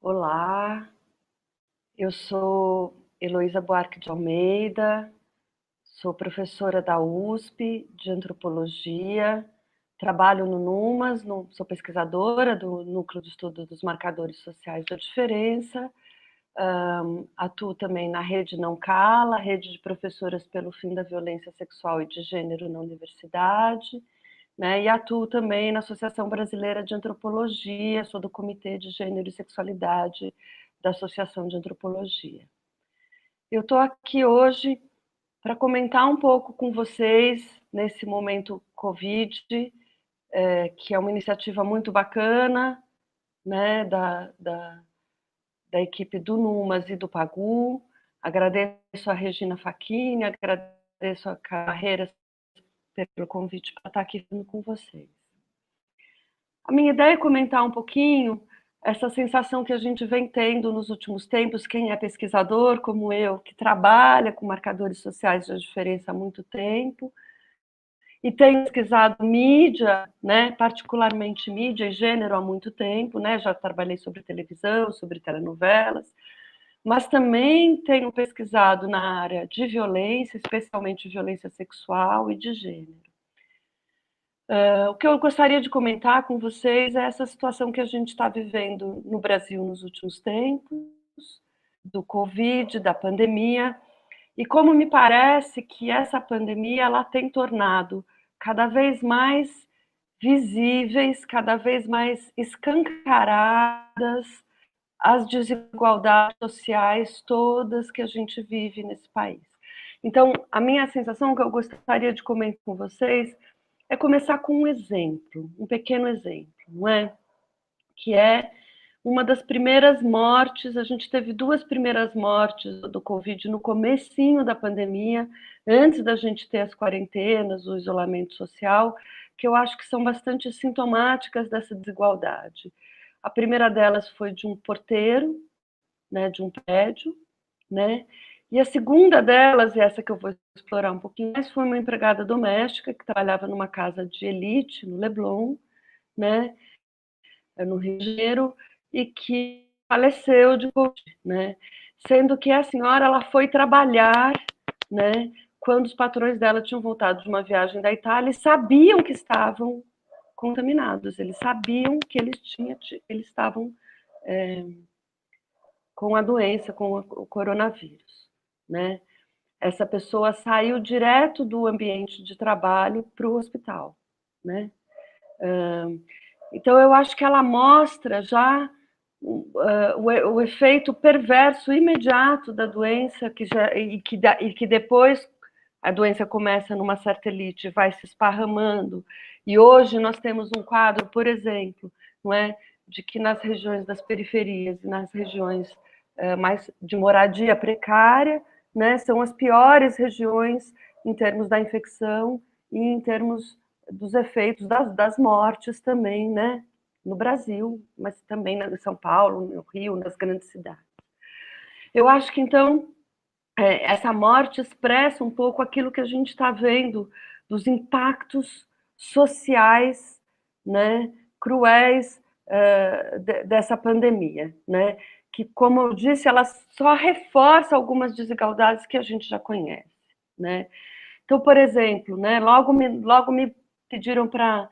Olá, eu sou Heloísa Buarque de Almeida, sou professora da USP de Antropologia, trabalho no NUMAS, sou pesquisadora do Núcleo de Estudo dos Marcadores Sociais da Diferença, atuo também na Rede Não Cala, Rede de Professoras pelo Fim da Violência Sexual e de Gênero na Universidade, né, e atuo também na Associação Brasileira de Antropologia, sou do Comitê de Gênero e Sexualidade da Associação de Antropologia. Eu estou aqui hoje para comentar um pouco com vocês nesse momento Covid, que é uma iniciativa muito bacana, né, da equipe do NUMAS e do PAGU. Agradeço a Regina Facchini, agradeço a Carreiras pelo convite para estar aqui com vocês. A minha ideia é comentar um pouquinho essa sensação que a gente vem tendo nos últimos tempos, quem é pesquisador, como eu, que trabalha com marcadores sociais de diferença há muito tempo, e tem pesquisado mídia, né, particularmente mídia e gênero há muito tempo, né, já trabalhei sobre televisão, sobre telenovelas, mas também tenho pesquisado na área de violência, especialmente violência sexual e de gênero. O que eu gostaria de comentar com vocês é essa situação que a gente está vivendo no Brasil nos últimos tempos, do Covid, da pandemia, e como me parece que essa pandemia ela tem tornado cada vez mais visíveis, cada vez mais escancaradas as desigualdades sociais todas que a gente vive nesse país. Então, a minha sensação que eu gostaria de comentar com vocês é começar com um exemplo, um pequeno exemplo, não é? Que é uma das primeiras mortes, a gente teve duas primeiras mortes do Covid no comecinho da pandemia, antes da gente ter as quarentenas, o isolamento social, que eu acho que são bastante sintomáticas dessa desigualdade. A primeira delas foi de um porteiro, né, de um prédio, né? E a segunda delas, e essa que eu vou explorar um pouquinho mais, foi uma empregada doméstica que trabalhava numa casa de elite, no Leblon, né, no Rio de Janeiro, e que faleceu de Covid, né? Sendo que a senhora ela foi trabalhar, né, quando os patrões dela tinham voltado de uma viagem da Itália e sabiam que estavam contaminados, eles sabiam que eles estavam com a doença, com o coronavírus, né? Essa pessoa saiu direto do ambiente de trabalho para o hospital, né? Então, eu acho que ela mostra já o efeito perverso imediato da doença, e que depois a doença começa numa certa elite, vai se esparramando. E hoje nós temos um quadro, por exemplo, não é, de que nas regiões das periferias e nas regiões mais de moradia precária, né, são as piores regiões em termos da infecção e em termos dos efeitos das mortes também, né, no Brasil, mas também em São Paulo, no Rio, nas grandes cidades. Eu acho que, então, essa morte expressa um pouco aquilo que a gente está vendo dos impactos sociais, né, cruéis dessa pandemia, né, que, como eu disse, ela só reforça algumas desigualdades que a gente já conhece, né. Então, por exemplo, né, logo me pediram para,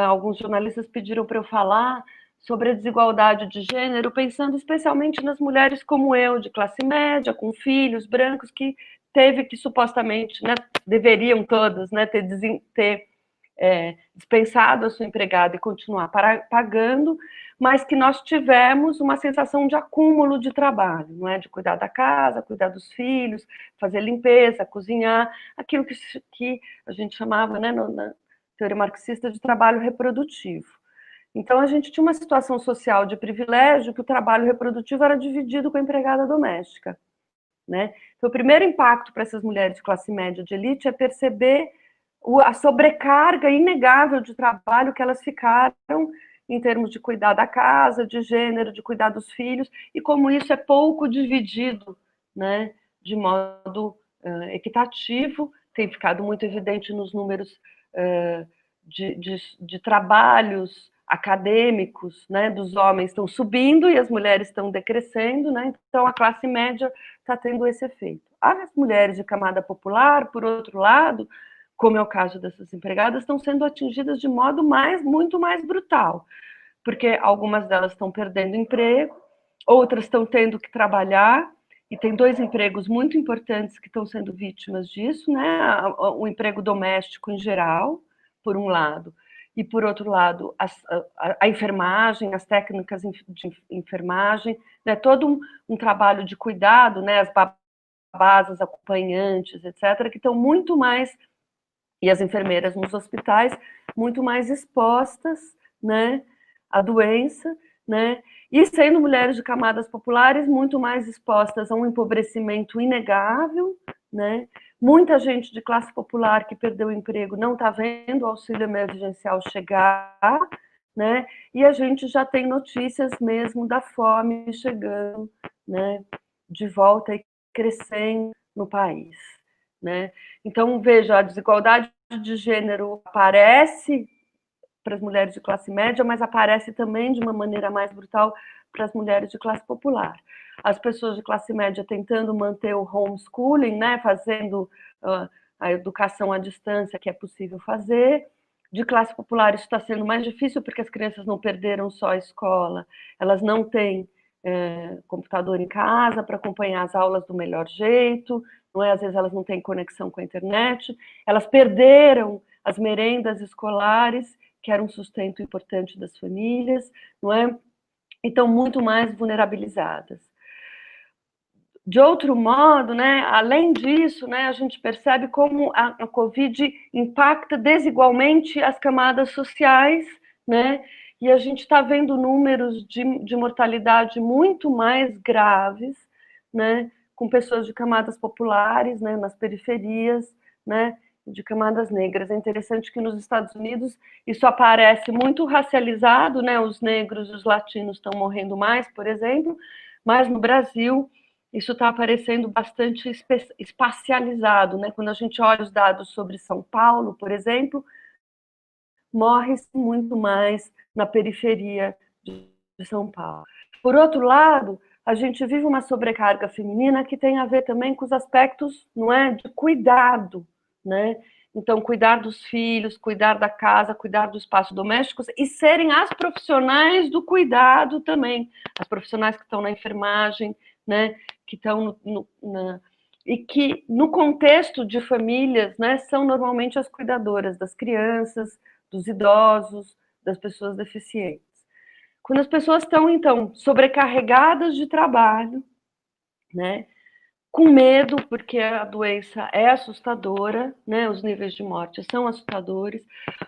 alguns jornalistas pediram para eu falar sobre a desigualdade de gênero, pensando especialmente nas mulheres como eu, de classe média, com filhos brancos, que teve que supostamente, né, deveriam todas, né, ter dispensado a sua empregada e continuar pagando, mas que nós tivemos uma sensação de acúmulo de trabalho, não é? De cuidar da casa, cuidar dos filhos, fazer limpeza, cozinhar, aquilo que a gente chamava, né, na teoria marxista, de trabalho reprodutivo. Então, a gente tinha uma situação social de privilégio que o trabalho reprodutivo era dividido com a empregada doméstica, né? Então, o primeiro impacto para essas mulheres de classe média de elite é perceber a sobrecarga inegável de trabalho que elas ficaram em termos de cuidar da casa, de gênero, de cuidar dos filhos, e como isso é pouco dividido, né, de modo equitativo, tem ficado muito evidente nos números de trabalhos acadêmicos, né, dos homens estão subindo e as mulheres estão decrescendo, né, então a classe média está tendo esse efeito. As mulheres de camada popular, por outro lado, como é o caso dessas empregadas, estão sendo atingidas de modo muito mais brutal, porque algumas delas estão perdendo emprego, outras estão tendo que trabalhar, e tem 2 empregos muito importantes que estão sendo vítimas disso, né? O emprego doméstico em geral, por um lado, e por outro lado, a enfermagem, as técnicas de enfermagem, né? Todo um trabalho de cuidado, né? As babás, as acompanhantes, etc., que estão muito mais, e as enfermeiras nos hospitais, muito mais expostas, né, à doença, né, e sendo mulheres de camadas populares muito mais expostas a um empobrecimento inegável, né, muita gente de classe popular que perdeu o emprego não está vendo o auxílio emergencial chegar, né, e a gente já tem notícias mesmo da fome chegando, né, de volta e crescendo no país, né. Então, veja, a desigualdade de gênero aparece para as mulheres de classe média, mas aparece também de uma maneira mais brutal para as mulheres de classe popular. As pessoas de classe média tentando manter o homeschooling, né, fazendo a educação à distância que é possível fazer. De classe popular isso está sendo mais difícil porque as crianças não perderam só a escola, elas não têm computador em casa para acompanhar as aulas do melhor jeito, não é? Às vezes elas não têm conexão com a internet, elas perderam as merendas escolares, que era um sustento importante das famílias, não é? E estão muito mais vulnerabilizadas. De outro modo, né, além disso, né, a gente percebe como a Covid impacta desigualmente as camadas sociais, né, e a gente está vendo números de mortalidade muito mais graves, né, com pessoas de camadas populares, né, nas periferias, né, de camadas negras. É interessante que nos Estados Unidos isso aparece muito racializado, né, os negros e os latinos estão morrendo mais, por exemplo, mas no Brasil isso está aparecendo bastante espacializado, né? Quando a gente olha os dados sobre São Paulo, por exemplo, morre-se muito mais na periferia de São Paulo. Por outro lado, a gente vive uma sobrecarga feminina que tem a ver também com os aspectos, não é, de cuidado, né? Então, cuidar dos filhos, cuidar da casa, cuidar do espaço doméstico e serem as profissionais do cuidado também, as profissionais que estão na enfermagem, né? Que estão e que, no contexto de famílias, né, são normalmente as cuidadoras das crianças, dos idosos, das pessoas deficientes. Quando as pessoas estão, então, sobrecarregadas de trabalho, né, com medo, porque a doença é assustadora, né, os níveis de morte são assustadores,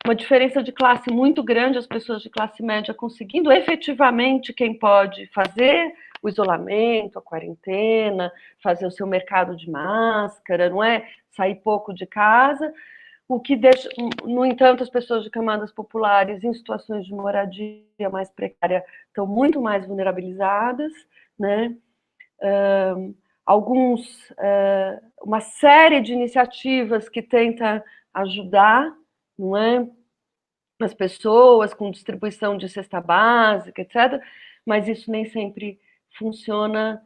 uma diferença de classe muito grande, as pessoas de classe média conseguindo efetivamente, quem pode fazer o isolamento, a quarentena, fazer o seu mercado de máscara, não é? Sair pouco de casa, o que deixa, no entanto, as pessoas de camadas populares em situações de moradia mais precária estão muito mais vulnerabilizadas, né? Uma série de iniciativas que tenta ajudar, não é? As pessoas com distribuição de cesta básica, etc., mas isso nem sempre funciona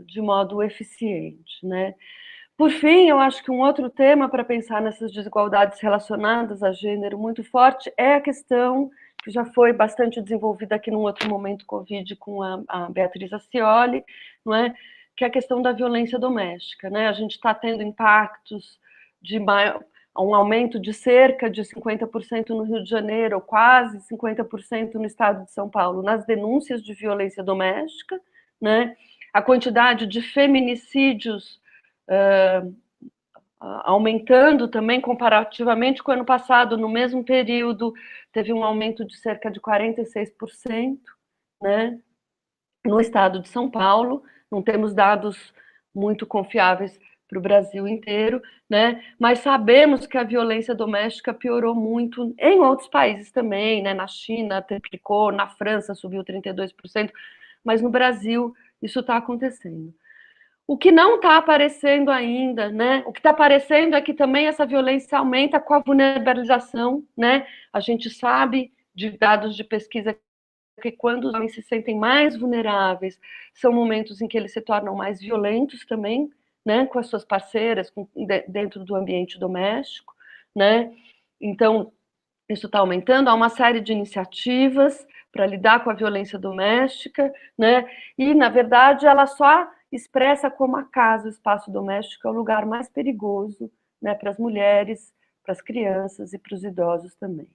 de modo eficiente, né? Por fim, eu acho que um outro tema para pensar nessas desigualdades relacionadas a gênero muito forte é a questão que já foi bastante desenvolvida aqui num outro momento Covid com a Beatriz Acioli, não é? Que é a questão da violência doméstica, né? A gente está tendo impactos de um aumento de cerca de 50% no Rio de Janeiro, ou quase 50% no estado de São Paulo, nas denúncias de violência doméstica, né? A quantidade de feminicídios aumentando também comparativamente com o ano passado, no mesmo período, teve um aumento de cerca de 46%, né? No estado de São Paulo, não temos dados muito confiáveis para o Brasil inteiro, né? Mas sabemos que a violência doméstica piorou muito em outros países também, né? Na China triplicou, na França subiu 32%, mas no Brasil isso está acontecendo. O que não está aparecendo ainda, né? O que está aparecendo é que também essa violência aumenta com a vulnerabilização, né? A gente sabe de dados de pesquisa que quando os homens se sentem mais vulneráveis, são momentos em que eles se tornam mais violentos também, né, com as suas parceiras, dentro do ambiente doméstico, né? Então, isso está aumentando. Há uma série de iniciativas para lidar com a violência doméstica, né? E, na verdade, ela só expressa como a casa, o espaço doméstico, é o lugar mais perigoso, né, para as mulheres, para as crianças e para os idosos também,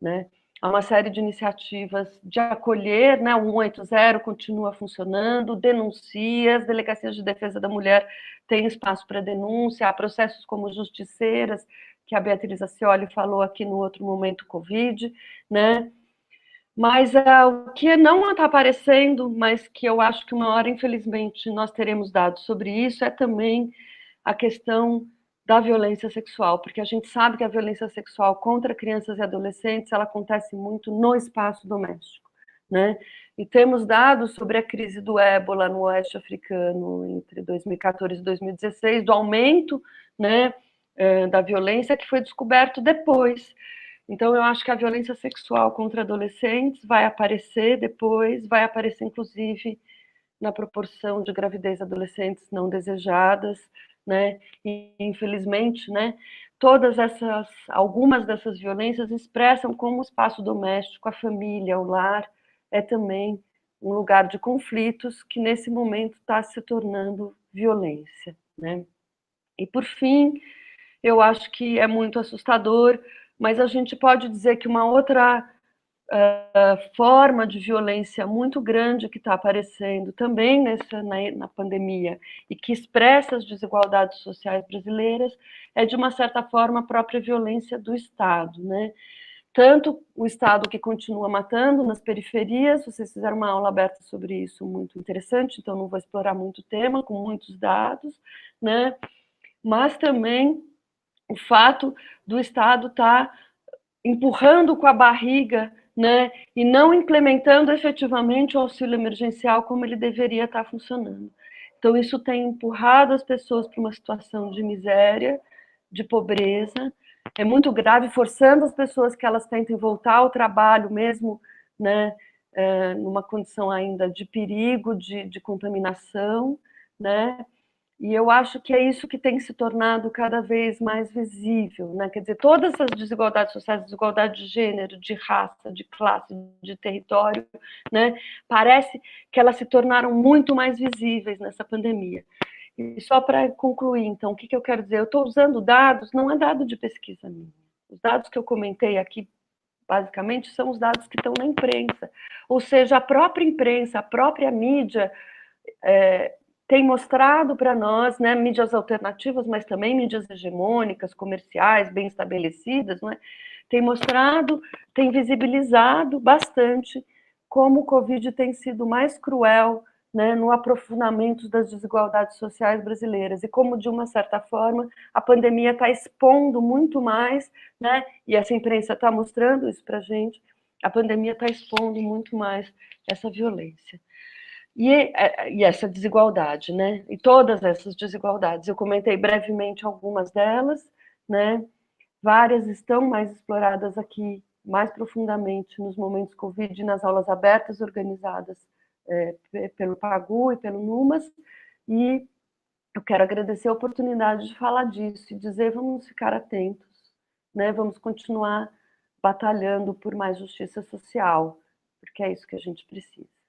né? Há uma série de iniciativas de acolher, né? O 180 continua funcionando, denuncia, as delegacias de defesa da mulher têm espaço para denúncia, há processos como justiceiras, que a Beatriz Acioli falou aqui no outro momento Covid, né? Mas o que não está aparecendo, mas que eu acho que uma hora, infelizmente, nós teremos dados sobre isso, é também a questão da violência sexual, porque a gente sabe que a violência sexual contra crianças e adolescentes, ela acontece muito no espaço doméstico, né? E temos dados sobre a crise do ébola no oeste africano entre 2014 e 2016, do aumento, né, da violência que foi descoberto depois. Então, eu acho que a violência sexual contra adolescentes vai aparecer depois, vai aparecer, inclusive, na proporção de gravidez adolescentes não desejadas, né? E, infelizmente, né, algumas dessas violências expressam como o espaço doméstico, a família, o lar, é também um lugar de conflitos que, nesse momento, está se tornando violência, né? E, por fim, eu acho que é muito assustador, mas a gente pode dizer que uma outra forma de violência muito grande que está aparecendo também na pandemia e que expressa as desigualdades sociais brasileiras é, de uma certa forma, a própria violência do Estado, né? Tanto o Estado que continua matando nas periferias, vocês fizeram uma aula aberta sobre isso, muito interessante, então não vou explorar muito o tema, com muitos dados, né? Mas também o fato do Estado estar empurrando com a barriga, né, e não implementando efetivamente o auxílio emergencial como ele deveria estar funcionando. Então, isso tem empurrado as pessoas para uma situação de miséria, de pobreza, é muito grave, forçando as pessoas que elas tentem voltar ao trabalho mesmo, né, numa condição ainda de perigo, de contaminação, né, e eu acho que é isso que tem se tornado cada vez mais visível, né? Quer dizer, todas essas desigualdades sociais, desigualdade de gênero, de raça, de classe, de território, né? Parece que elas se tornaram muito mais visíveis nessa pandemia. E só para concluir, então, o que eu quero dizer? Eu estou usando dados, não é dado de pesquisa minha. Os dados que eu comentei aqui, basicamente, são os dados que estão na imprensa. Ou seja, a própria imprensa, a própria mídia, tem mostrado para nós, né, mídias alternativas, mas também mídias hegemônicas, comerciais, bem estabelecidas, né, tem mostrado, tem visibilizado bastante como o Covid tem sido mais cruel, né, no aprofundamento das desigualdades sociais brasileiras e como, de uma certa forma, a pandemia está expondo muito mais, né, e essa imprensa está mostrando isso para a gente, a pandemia está expondo muito mais essa violência. E essa desigualdade, né? E todas essas desigualdades. Eu comentei brevemente algumas delas, né? Várias estão mais exploradas aqui, mais profundamente, nos momentos Covid, nas aulas abertas organizadas pelo Pagu e pelo Numas. E eu quero agradecer a oportunidade de falar disso e dizer: vamos ficar atentos, né? Vamos continuar batalhando por mais justiça social, porque é isso que a gente precisa.